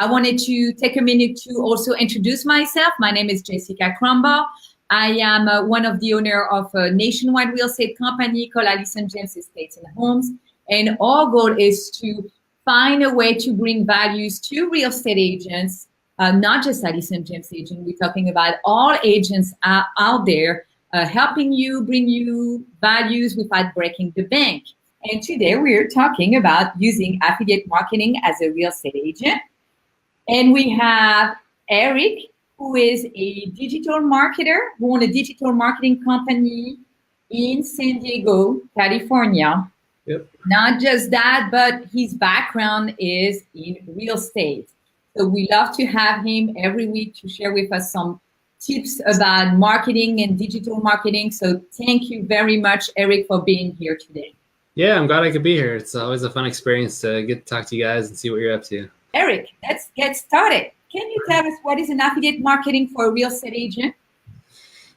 I wanted to take a minute to also introduce myself. My name is Jessica Crumbaugh. I am one of the owner of a nationwide real estate company called Allison James Estates and Homes. And our goal is to find a way to bring values to real estate agents, not just Allison James agents. We're talking about all agents out there, helping you bring you values without breaking the bank. And today we're talking about using affiliate marketing as a real estate agent. And we have Eric, who is a digital marketer who owns a digital marketing company in San Diego, California. Yep. Not just that, but his background is in real estate. So we love to have him every week to share with us some tips about marketing and digital marketing. So thank you very much, Eric, for being here today. Yeah, I'm glad I could be here. It's always a fun experience to get to talk to you guys and see what you're up to. Eric, let's get started. Can you tell us what is an affiliate marketing for a real estate agent?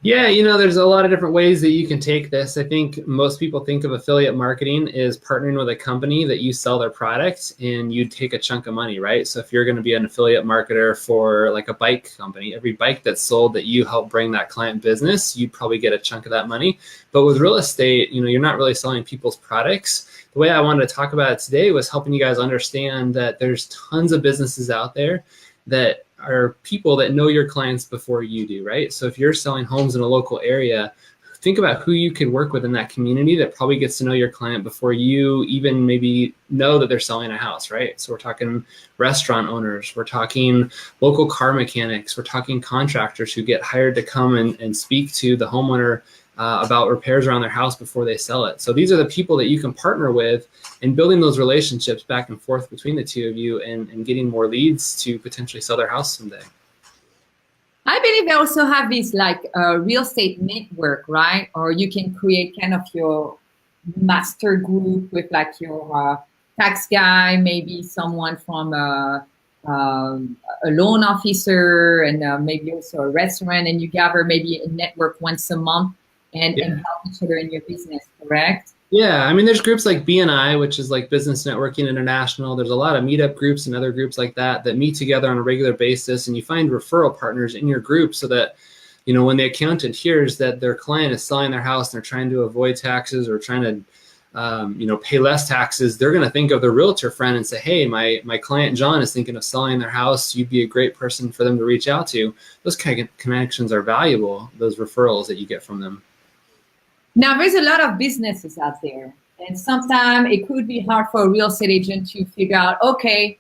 Yeah, there's a lot of different ways that you can take this. I think most people think of affiliate marketing as partnering with a company that you sell their product and you take a chunk of money, right? So if you're going to be an affiliate marketer for like a bike company, every bike that's sold that you help bring that client business, you probably get a chunk of that money. But with real estate, you're not really selling people's products. The way I wanted to talk about it today was helping you guys understand that there's tons of businesses out there that are people that know your clients before you do, right? So if you're selling homes in a local area, think about who you could work with in that community that probably gets to know your client before you even maybe know that they're selling a house, right? So we're talking restaurant owners, we're talking local car mechanics, we're talking contractors who get hired to come and speak to the homeowner about repairs around their house before they sell it. So these are the people that you can partner with in building those relationships back and forth between the two of you and getting more leads to potentially sell their house someday. I believe they also have this like real estate network, right? Or you can create kind of your master group with like your tax guy, maybe someone from a loan officer, and maybe also a restaurant, and you gather maybe a network once a month and help each other in your business, correct? Yeah, I mean, there's groups like BNI, which is like Business Networking International. There's a lot of meetup groups and other groups like that meet together on a regular basis, and you find referral partners in your group so that, when the accountant hears that their client is selling their house and they're trying to avoid taxes or trying to, pay less taxes, they're going to think of their realtor friend and say, hey, my client John is thinking of selling their house. You'd be a great person for them to reach out to. Those kind of connections are valuable, those referrals that you get from them. Now, there's a lot of businesses out there, and sometimes it could be hard for a real estate agent to figure out, okay,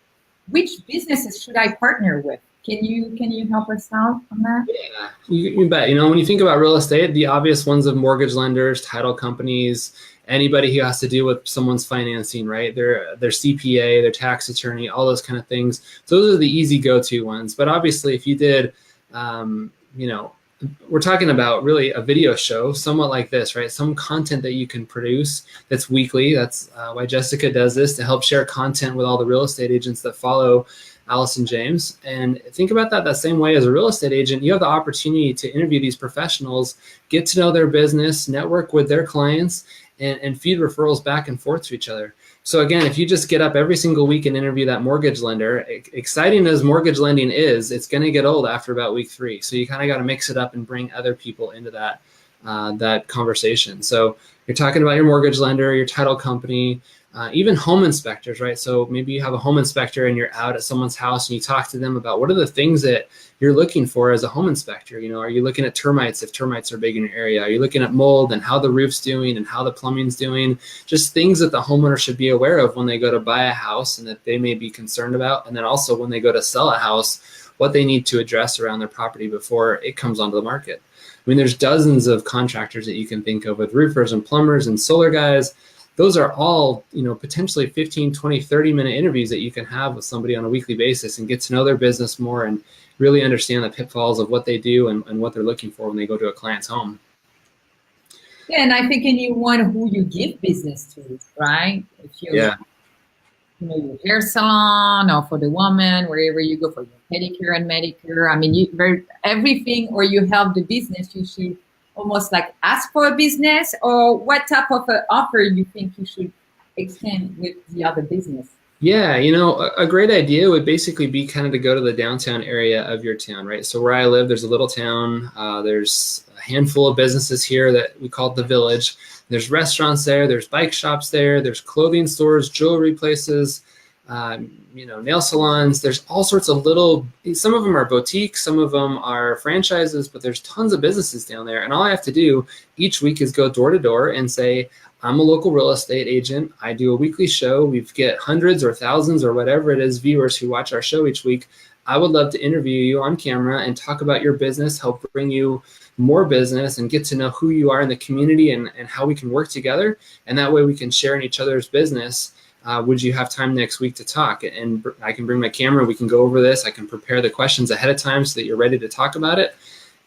which businesses should I partner with? Can you help us out on that? Yeah, you bet. When you think about real estate, the obvious ones of mortgage lenders, title companies, anybody who has to deal with someone's financing, right? Their CPA, their tax attorney, all those kind of things. Those are the easy go-to ones. But obviously, if you did, we're talking about really a video show, somewhat like this, right? Some content that you can produce that's weekly. That's why Jessica does this, to help share content with all the real estate agents that follow Allison James. And think about that same way as a real estate agent. You have the opportunity to interview these professionals, get to know their business, network with their clients, and feed referrals back and forth to each other. So again, if you just get up every single week and interview that mortgage lender, exciting as mortgage lending is, it's going to get old after about week 3. So you kind of got to mix it up and bring other people into that conversation. So you're talking about your mortgage lender, your title company, even home inspectors, right? So maybe you have a home inspector and you're out at someone's house and you talk to them about what are the things that you're looking for as a home inspector. Are you looking at termites if termites are big in your area? Are you looking at mold and how the roof's doing and how the plumbing's doing? Just things that the homeowner should be aware of when they go to buy a house and that they may be concerned about. And then also when they go to sell a house, what they need to address around their property before it comes onto the market. I mean, there's dozens of contractors that you can think of with roofers and plumbers and solar guys. Those are all, potentially 15, 20, 30-minute interviews that you can have with somebody on a weekly basis and get to know their business more and really understand the pitfalls of what they do and what they're looking for when they go to a client's home. Yeah, and I think anyone who you give business to, right? If you're, your hair salon or for the woman, wherever you go for your pedicure and manicure, I mean, everything, or you help the business, you should almost like ask for a business, or what type of offer you think you should extend with the other business? Yeah, you know, a great idea would basically be kind of to go to the downtown area of your town, right? So where I live, there's a little town. There's a handful of businesses here that we call the village. There's restaurants there. There's bike shops there. There's clothing stores, jewelry places, you know, nail salons. There's all sorts of little, some of them are boutiques, some of them are franchises, but there's tons of businesses down there. And all I have to do each week is go door to door and say, I'm a local real estate agent. I do a weekly show. We get hundreds or thousands or whatever it is viewers who watch our show each week. I would love to interview you on camera and talk about your business, help bring you more business and get to know who you are in the community and how we can work together. And that way we can share in each other's business. Would you have time next week to talk? And I can bring my camera. We can go over this. I can prepare the questions ahead of time so that you're ready to talk about it.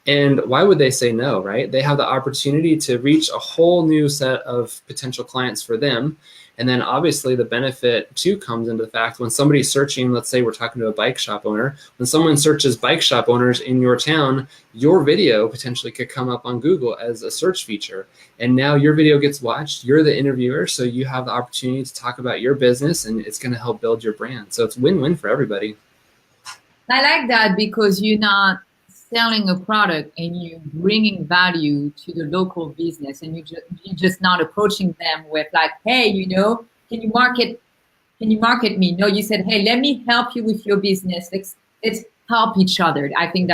And why would they say no, right? They have the opportunity to reach a whole new set of potential clients for them. And then obviously the benefit too comes into the fact when somebody's searching, let's say we're talking to a bike shop owner, when someone searches bike shop owners in your town, your video potentially could come up on Google as a search feature. And now your video gets watched, you're the interviewer, so you have the opportunity to talk about your business and it's gonna help build your brand. So it's win-win for everybody. I like that because you're not selling a product and you bringing value to the local business, and you're just not approaching them with like, hey, you know, can you market me? No, you said, hey, let me help you with your business. Let's help each other. I think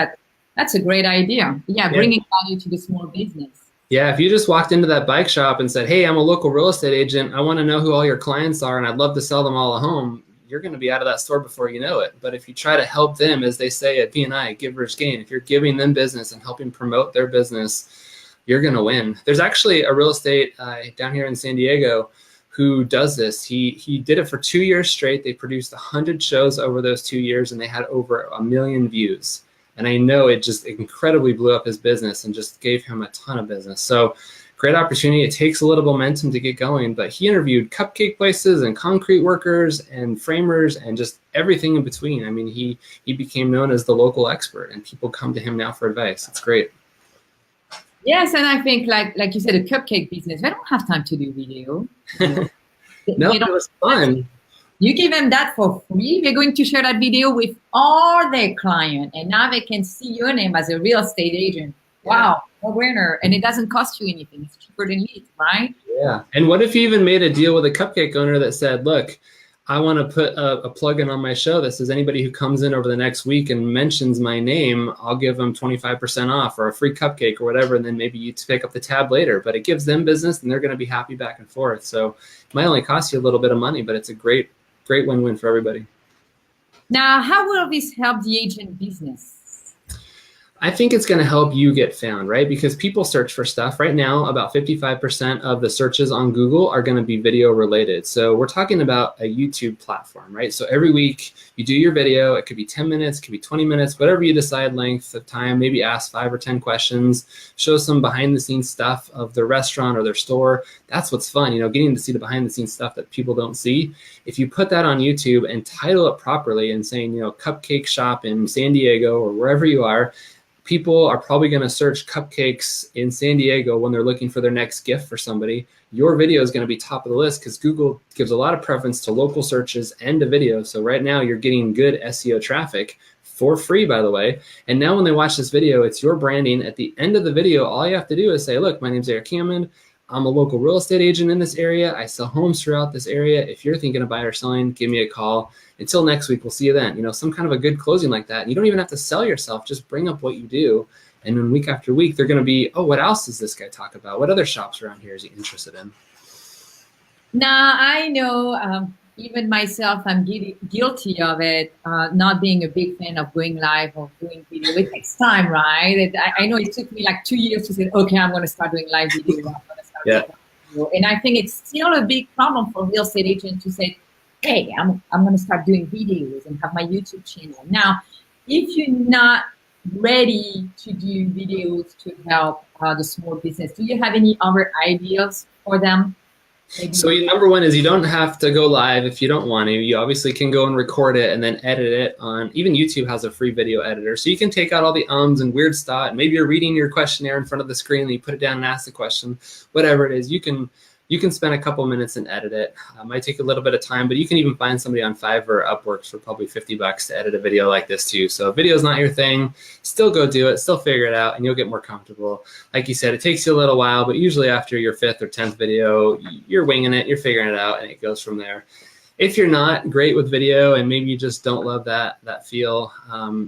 that's a great idea. Yeah, bringing value to the small business. Yeah, if you just walked into that bike shop and said, hey, I'm a local real estate agent. I want to know who all your clients are and I'd love to sell them all a home. You're going to be out of that store before you know it. But if you try to help them, as they say at BNI, givers gain, if you're giving them business and helping promote their business, you're going to win. There's actually a real estate down here in San Diego who does this. He did it for 2 years straight. They produced 100 shows over those 2 years and they had over 1 million views. And I know it just incredibly blew up his business and just gave him a ton of business. So great opportunity. It takes a little momentum to get going, but he interviewed cupcake places and concrete workers and framers and just everything in between. I mean, he became known as the local expert and people come to him now for advice. It's great. Yes, and I think like you said, a cupcake business, they don't have time to do video. No, it was fun. You give them that for free. They're going to share that video with all their clients, and now they can see your name as a real estate agent. Wow, no brainer. And it doesn't cost you anything. It's cheaper than leads, right? Yeah. And what if you even made a deal with a cupcake owner that said, look, I want to put a plug-in on my show that says anybody who comes in over the next week and mentions my name, I'll give them 25% off or a free cupcake or whatever. And then maybe you pick up the tab later, but it gives them business and they're going to be happy back and forth. So it might only cost you a little bit of money, but it's a great win-win for everybody. Now, how will this help the agent business? I think it's going to help you get found, right? Because people search for stuff. Right now, about 55% of the searches on Google are going to be video related. So we're talking about a YouTube platform, right? So every week you do your video. It could be 10 minutes, it could be 20 minutes, whatever you decide length of time. Maybe ask 5 or 10 questions, show some behind the scenes stuff of their restaurant or their store. That's what's fun, you know, getting to see the behind the scenes stuff that people don't see. If you put that on YouTube and title it properly and saying, you know, cupcake shop in San Diego or wherever you are, people are probably going to search cupcakes in San Diego when they're looking for their next gift for somebody. Your video is going to be top of the list because Google gives a lot of preference to local searches and to video. So right now you're getting good SEO traffic for free, by the way. And now when they watch this video, it's your branding. At the end of the video, all you have to do is say, look, my name's Eric Hammond. I'm a local real estate agent in this area. I sell homes throughout this area. If you're thinking of buying or selling, give me a call. Until next week, we'll see you then. You know, some kind of a good closing like that. You don't even have to sell yourself. Just bring up what you do. And then week after week, they're going to be, oh, what else does this guy talk about? What other shops around here is he interested in? Now, I know even myself, I'm guilty of it, not being a big fan of going live or doing video. It takes time, right? I know it took me like 2 years to say, okay, I'm going to start doing live video. I'm going to start doing live video. And I think it's still a big problem for real estate agents to say, hey, I'm going to start doing videos and have my YouTube channel. Now, if you're not ready to do videos to help the small business, do you have any other ideas for them? Maybe. So number one is you don't have to go live if you don't want to. You obviously can go and record it and then edit it on, even YouTube has a free video editor. So you can take out all the ums and weird stuff. Maybe you're reading your questionnaire in front of the screen and you put it down and ask the question, whatever it is. You can you can spend a couple minutes and edit it. Might take a little bit of time, but you can even find somebody on Fiverr or Upworks for probably $50 to edit a video like this too. So if video is not your thing, still go do it, still figure it out, and you'll get more comfortable. Like you said, it takes you a little while, but usually after your 5th or 10th video, you're winging it, you're figuring it out, and it goes from there. If you're not great with video and maybe you just don't love that feel,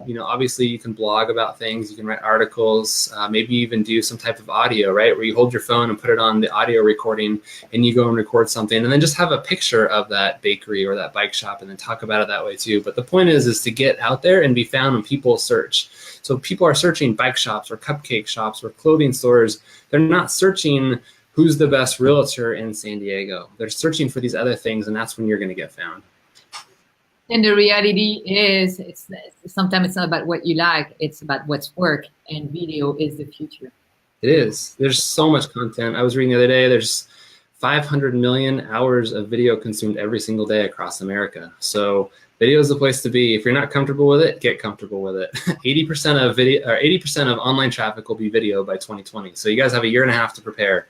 you know, obviously you can blog about things, you can write articles, maybe even do some type of audio, right, where you hold your phone and put it on the audio recording and you go and record something and then just have a picture of that bakery or that bike shop and then talk about it that way too. But the point is to get out there and be found when people search. So people are searching bike shops or cupcake shops or clothing stores. They're not searching who's the best realtor in San Diego. They're searching for these other things, and that's when you're going to get found. And the reality is, sometimes it's not about what you like, it's about what's work, and video is the future. It is. There's so much content. I was reading the other day, there's 500 million hours of video consumed every single day across America. So video is the place to be. If you're not comfortable with it, get comfortable with it. 80% of video, or 80% of online traffic will be video by 2020. So you guys have a year and a half to prepare.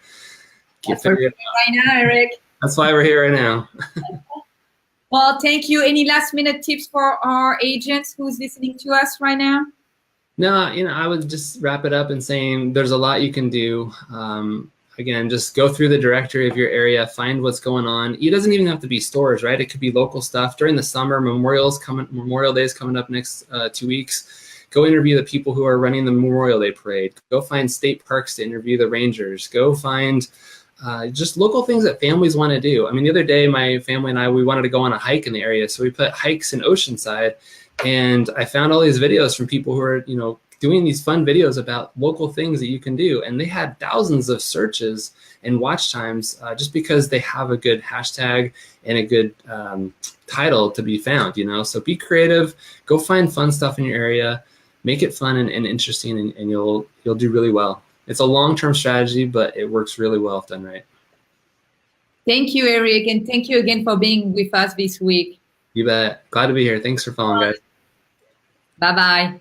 That's what we're doing right now, Eric. That's why we're here right now. Well, thank you. Any last minute tips for our agents who's listening to us right now? No, you know, I would just wrap it up in saying there's a lot you can do. Again, just go through the directory of your area, find what's going on. It doesn't even have to be stores, right? It could be local stuff. During the summer, Memorial Day is coming up next 2 weeks. Go interview the people who are running the Memorial Day parade. Go find state parks to interview the rangers. Go find just local things that families want to do. I mean, the other day, my family and I, we wanted to go on a hike in the area. So we put hikes in Oceanside, and I found all these videos from people who are, you know, doing these fun videos about local things that you can do. And they had thousands of searches and watch times just because they have a good hashtag and a good title to be found, you know? So be creative, go find fun stuff in your area, make it fun and interesting, and you'll do really well. It's a long-term strategy, but it works really well if done right. Thank you, Eric, and thank you again for being with us this week. You bet. Glad to be here. Thanks for following, guys. Bye-bye.